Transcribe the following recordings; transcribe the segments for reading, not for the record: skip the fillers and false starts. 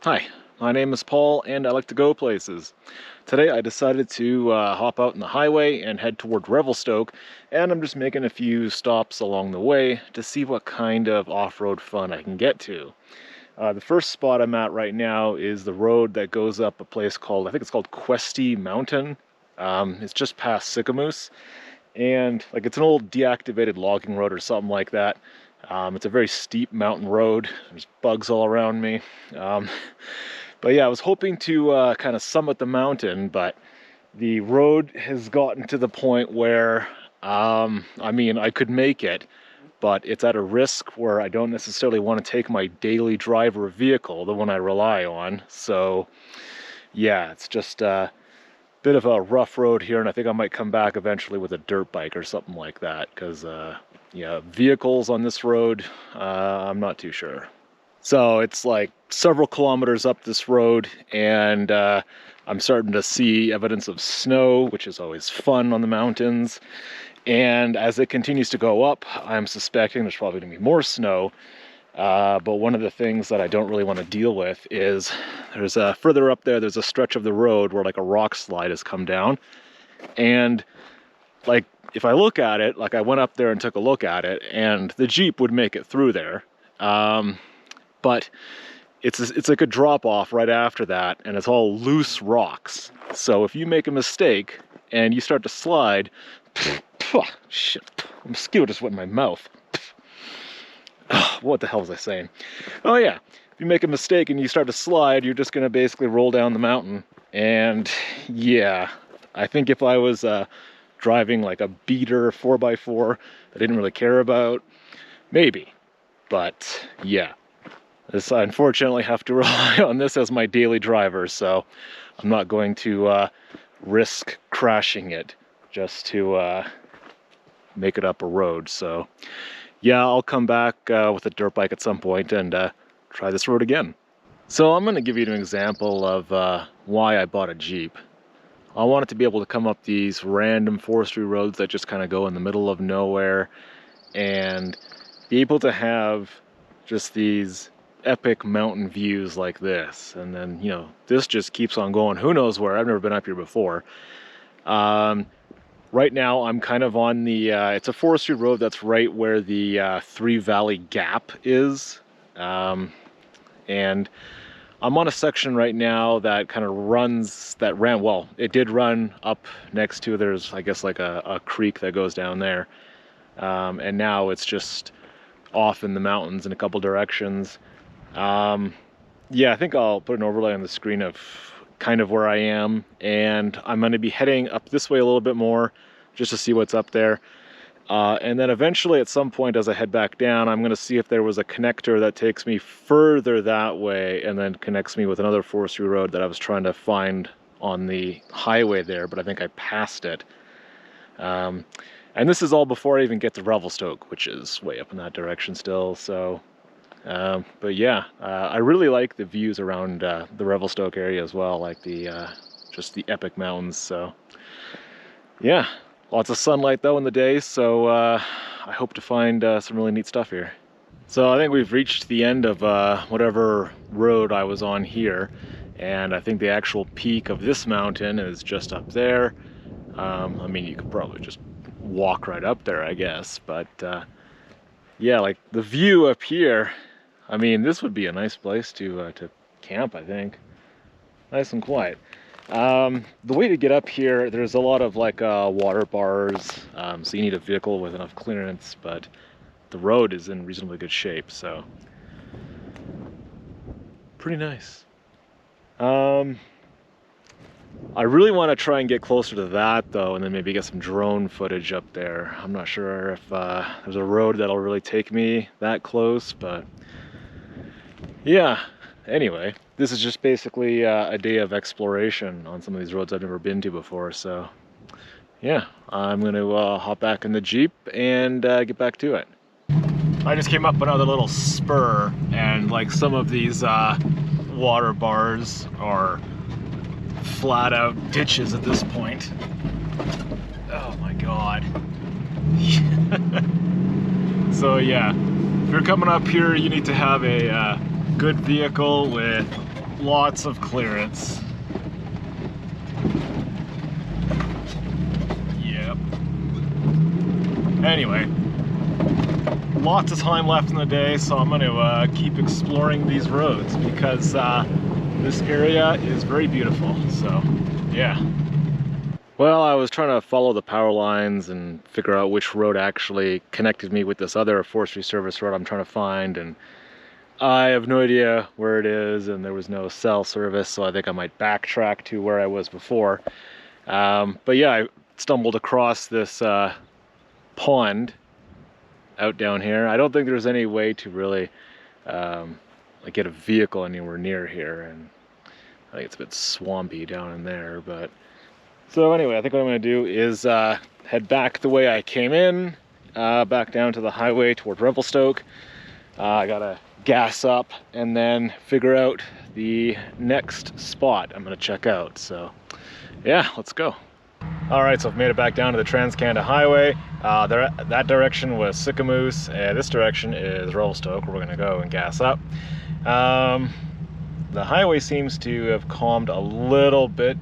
Hi, my name is Paul and I like to go places. Today I decided to hop out on the highway and head toward Revelstoke, and I'm just making a few stops along the way to see what kind of off-road fun I can get to. The first spot I'm at right now is the road that goes up a place called, I think it's called Queest Mountain. It's just past Sycamoose, and like it's an old deactivated logging road or something like that. It's a very steep mountain road. There's bugs all around me. But yeah, I was hoping to kind of summit the mountain, but the road has gotten to the point where, I mean, I could make it, but it's at a risk where I don't necessarily want to take my daily driver vehicle, the one I rely on. So yeah, it's just a bit of a rough road here, and I think I might come back eventually with a dirt bike or something like that, because yeah, vehicles on this road, I'm not too sure. So it's like several kilometers up this road, and I'm starting to see evidence of snow, which is always fun on the mountains. And as it continues to go up, I'm suspecting there's probably going to be more snow. But one of the things that I don't really want to deal with is there's further up there, there's a stretch of the road where like a rock slide has come down. And like, if I look at it, like I went up there and took a look at it, and the Jeep would make it through there. But it's like a drop off right after that, and it's all loose rocks. So if you make a mistake and you start to slide, shit, a mosquito just went in my mouth. What the hell was I saying? Oh yeah, if you make a mistake and you start to slide, you're just gonna basically roll down the mountain. And yeah, I think if I was driving like a beater 4x4 that I didn't really care about, maybe. But yeah, this, I unfortunately have to rely on this as my daily driver, so I'm not going to risk crashing it just to make it up a road. So yeah, I'll come back with a dirt bike at some point and try this road again. So I'm going to give you an example of why I bought a Jeep. I wanted to be able to come up these random forestry roads that just kind of go in the middle of nowhere and be able to have just these epic mountain views like this. And then, you know, this just keeps on going. Who knows where? I've never been up here before. Right now I'm kind of on the, it's a forestry road that's right where the Three Valley Gap is. And I'm on a section right now that kind of runs, well, it did run up next to, there's, I guess, like a creek that goes down there. And now it's just off in the mountains in a couple directions. Yeah, I think I'll put an overlay on the screen of kind of where I am. And I'm going to be heading up this way a little bit more just to see what's up there. And then eventually at some point as I head back down, I'm going to see if there was a connector that takes me further that way and then connects me with another forestry road that I was trying to find on the highway there, but I think I passed it. And this is all before I even get to Revelstoke, which is way up in that direction still. So, but yeah, I really like the views around the Revelstoke area as well, like the just the epic mountains. So yeah. Lots of sunlight though in the day, so I hope to find some really neat stuff here. So I think we've reached the end of whatever road I was on here, and I think the actual peak of this mountain is just up there. I mean, you could probably just walk right up there, I guess, but yeah, like the view up here, I mean, this would be a nice place to camp, I think. Nice and quiet. The way to get up here, there's a lot of like water bars, so you need a vehicle with enough clearance, but the road is in reasonably good shape, so pretty nice. I really want to try and get closer to that though, and then maybe get some drone footage up there. I'm not sure if there's a road that'll really take me that close, but yeah. Anyway, this is just basically a day of exploration on some of these roads I've never been to before, so yeah, I'm going to hop back in the Jeep and get back to it. I just came up another little spur, and like some of these water bars are flat out ditches at this point. Oh my god. So yeah, if you're coming up here, you need to have a good vehicle with lots of clearance. Yep. Anyway, lots of time left in the day, so I'm going to keep exploring these roads because this area is very beautiful. So, yeah. Well, I was trying to follow the power lines and figure out which road actually connected me with this other forestry service road I'm trying to find, and I have no idea where it is, and there was no cell service, so I think I might backtrack to where I was before. But yeah, I stumbled across this pond out down here. I don't think there's any way to really like get a vehicle anywhere near here, and I think it's a bit swampy down in there. But so anyway, I think what I'm going to do is head back the way I came in, back down to the highway toward Revelstoke. I gotta gas up and then figure out the next spot I'm going to check out. So yeah, let's go. All right, so I've made it back down to the Trans-Canada Highway. That direction was Sycamoose, and this direction is Revelstoke, where we're going to go and gas up. The highway seems to have calmed a little bit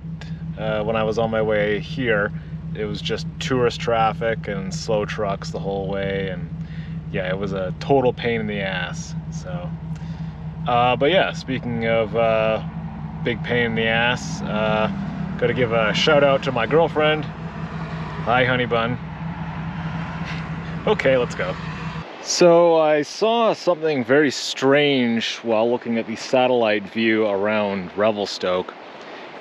when I was on my way here. It was just tourist traffic and slow trucks the whole way, and yeah, it was a total pain in the ass. So, but yeah, speaking of big pain in the ass, gotta give a shout out to my girlfriend. Hi, honey bun. Okay, let's go. So I saw something very strange while looking at the satellite view around Revelstoke.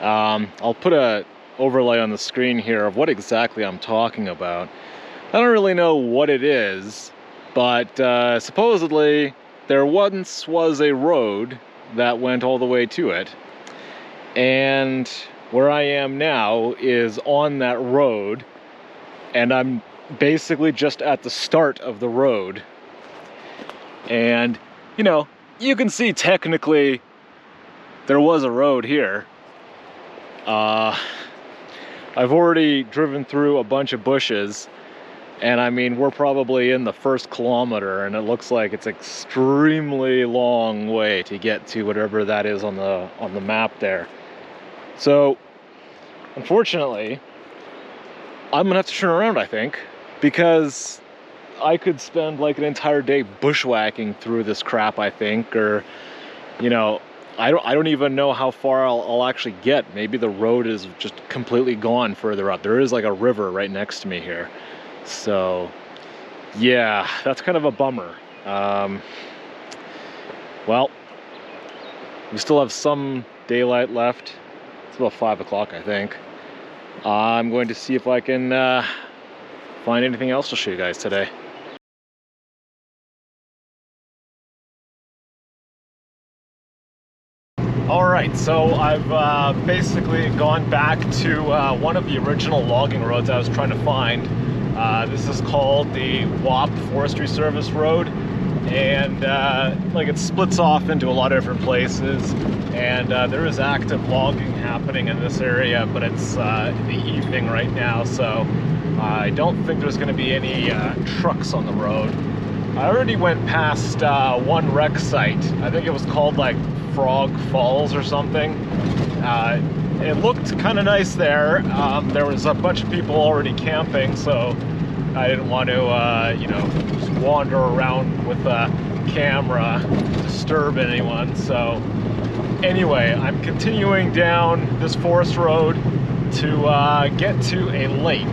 I'll put a overlay on the screen here of what exactly I'm talking about. I don't really know what it is, but supposedly there once was a road that went all the way to it, and where I am now is on that road, and I'm basically just at the start of the road. And you know, you can see technically there was a road here. I've already driven through a bunch of bushes, and I mean, we're probably in the first kilometer, and it looks like it's an extremely long way to get to whatever that is on the map there. So unfortunately, I'm gonna have to turn around, I think, because I could spend like an entire day bushwhacking through this crap, I think, or you know, I don't even know how far I'll actually get. Maybe the road is just completely gone further up. There is like a river right next to me here. So yeah, that's kind of a bummer. Well, we still have some daylight left. It's about 5 o'clock, I think. I'm going to see if I can find anything else to show you guys today. Alright, so I've basically gone back to one of the original logging roads I was trying to find. This is called the WAP Forestry Service Road, and like it splits off into a lot of different places, and there is active logging happening in this area, but it's in the evening right now, so I don't think there's going to be any trucks on the road. I already went past one wreck site. I think it was called like Frog Falls or something. It looked kind of nice there. There was a bunch of people already camping, so I didn't want to, you know, just wander around with a camera, disturb anyone. So anyway, I'm continuing down this forest road to get to a lake,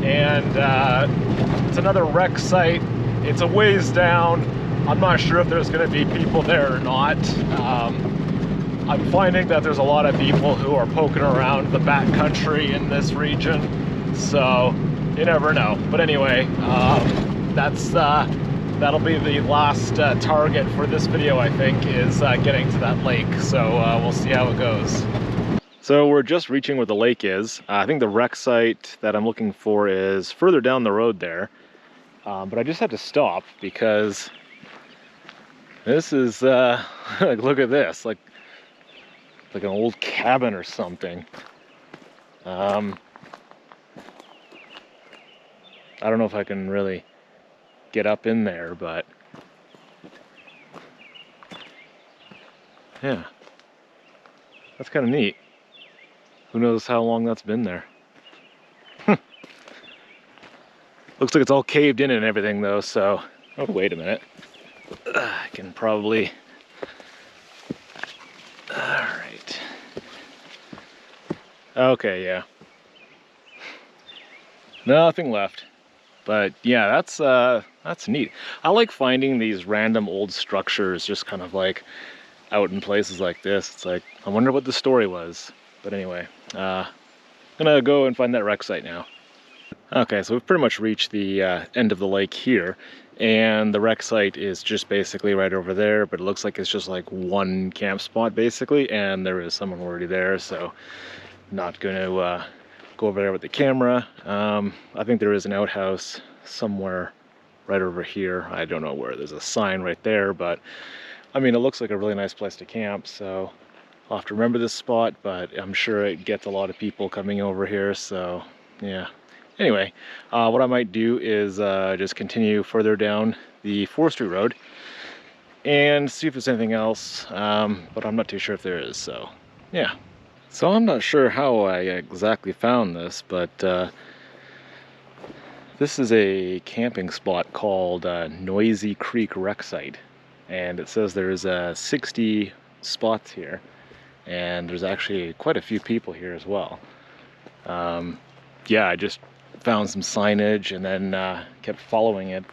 and it's another wreck site. It's a ways down. I'm not sure if there's going to be people there or not. I'm finding that there's a lot of people who are poking around the backcountry in this region, so you never know. But anyway, that'll be the last target for this video, I think, is getting to that lake. So we'll see how it goes. So we're just reaching where the lake is. I think the wreck site that I'm looking for is further down the road there. But I just had to stop because this is, like, look at this, like an old cabin or something. I don't know if I can really get up in there, but yeah. That's kind of neat. Who knows how long that's been there. Looks like it's all caved in and everything though, so... Oh, wait a minute. I can probably... Alright. Okay, yeah. Nothing left. But yeah, that's neat. I like finding these random old structures just kind of like out in places like this. It's like, I wonder what the story was. But anyway, I'm gonna go and find that wreck site now. Okay, so we've pretty much reached the end of the lake here, and the wreck site is just basically right over there, but it looks like it's just like one camp spot basically, and there is someone already there, so not gonna go over there with the camera. I think there is an outhouse somewhere right over here. I don't know where. There's a sign right there, but I mean, it looks like a really nice place to camp, so I'll have to remember this spot, but I'm sure it gets a lot of people coming over here, so yeah. Anyway, what I might do is just continue further down the forestry road and see if there's anything else, but I'm not too sure if there is, so yeah. So I'm not sure how I exactly found this, but this is a camping spot called Noisy Creek Wreck Site, and it says there's 60 spots here, and there's actually quite a few people here as well. Yeah, I just found some signage and then kept following it.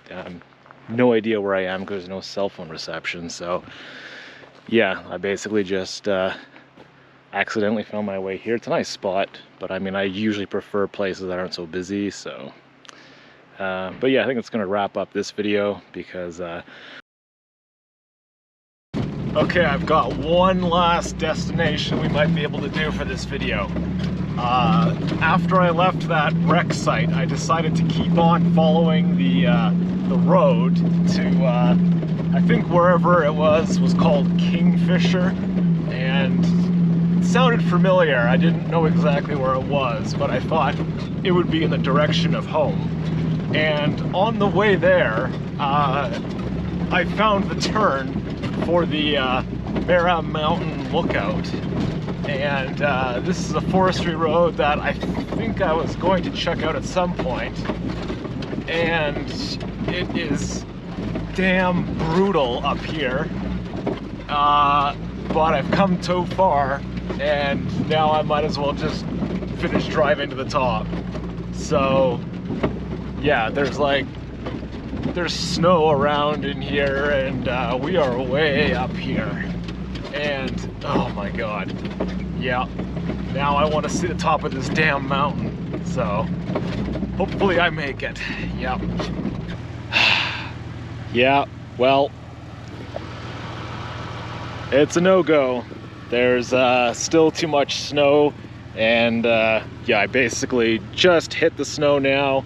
No idea where I am because there's no cell phone reception, so yeah, I basically just accidentally found my way here. It's a nice spot, but I mean, I usually prefer places that aren't so busy, so but yeah, I think it's gonna wrap up this video because okay, I've got one last destination we might be able to do for this video. After I left that wreck site, I decided to keep on following the road to, I think wherever it was called Kingfisher, and it sounded familiar. I didn't know exactly where it was, but I thought it would be in the direction of home. And on the way there, I found the turn for the Mountain Lookout. And this is a forestry road that I think I was going to check out at some point, and it is damn brutal up here, but I've come too far, and now I might as well just finish driving to the top. So yeah, there's snow around in here, and we are way up here. And oh my god, yeah, now I want to see the top of this damn mountain, so hopefully I make it. Yep. Yeah, well, it's a no-go. There's still too much snow, and yeah, I basically just hit the snow now,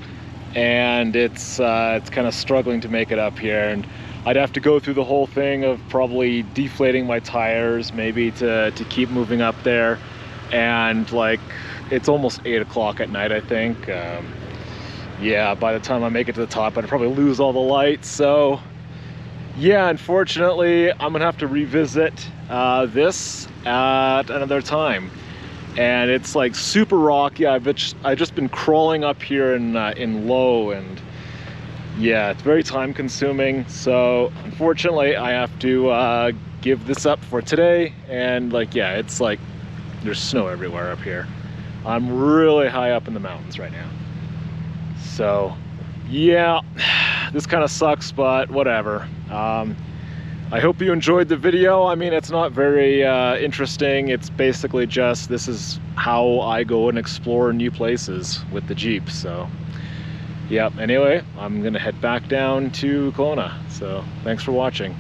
and it's kind of struggling to make it up here, and I'd have to go through the whole thing of probably deflating my tires, maybe to keep moving up there. And like, it's almost 8 o'clock at night, I think. Yeah, by the time I make it to the top, I'd probably lose all the lights. So yeah, unfortunately, I'm gonna have to revisit this at another time. And it's like super rocky. I've just been crawling up here in low, and yeah, it's very time consuming, so unfortunately I have to give this up for today. And like, yeah, it's like there's snow everywhere up here. I'm really high up in the mountains right now, so yeah, this kind of sucks, but whatever. I hope you enjoyed the video. I mean, it's not very interesting. It's basically just, this is how I go and explore new places with the Jeep, so yep, anyway, I'm gonna head back down to Kelowna, so thanks for watching.